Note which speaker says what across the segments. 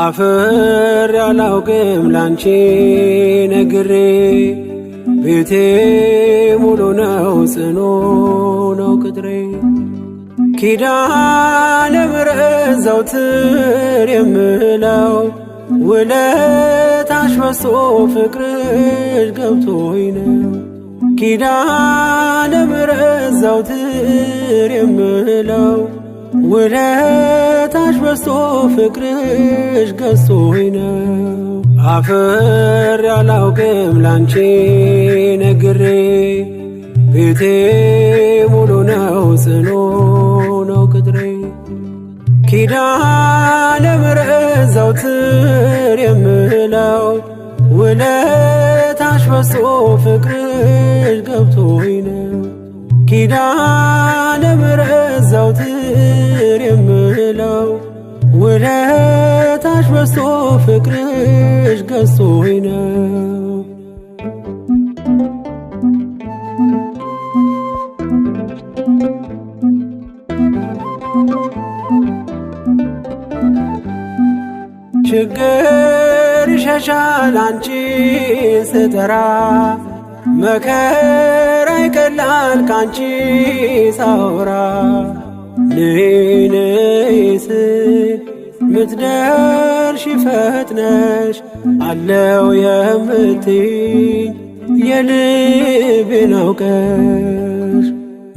Speaker 1: አፈር ያላውቅም ላንቺ ነግሬ ቤቴ ሙሉ ነው ጽኑ ነው ቅጥሬ ኪዳነ ምሕረት ዘወትር የምለው ውለታሽ በዝቶ ፍቅርሽ ገብቶኝ ነው ኪዳነ ምሕረት ዘወትር የምለው ውለታሽ በዝቶ ፍቅርሽ ገዝቶኝ ነው አፈር ያላውቅም ላንቺ ነግሬ ቤቴ ሙሉ ነው ጽኑ ነው ቅጥሬ ኪዳነ ምሕረት ዘወትር የምለው ውለታሽ በዝቶ ፍቅርሽ ገብቶኝ ነው ኪዳነ ምሕረት ዘወትር የምለው ውለታሽ በዝቶ ፍቅርሽ ገዝቶኝ ነው ችግር ይሸሻል አንቺን ስጠራ መከራ ይቀላል ካንቺ ሳወራ ነይ ነይ ስል ምትደርሺ ፈጥነሽ አለው የምትይኝ የልቤን አውቀሽ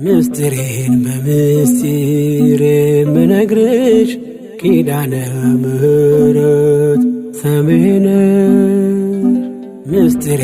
Speaker 1: ምስጢሬን በምስጢር የምነግርሽ ኪዳነ ምሕረት ሰሜ ነሽ ምስጢሬ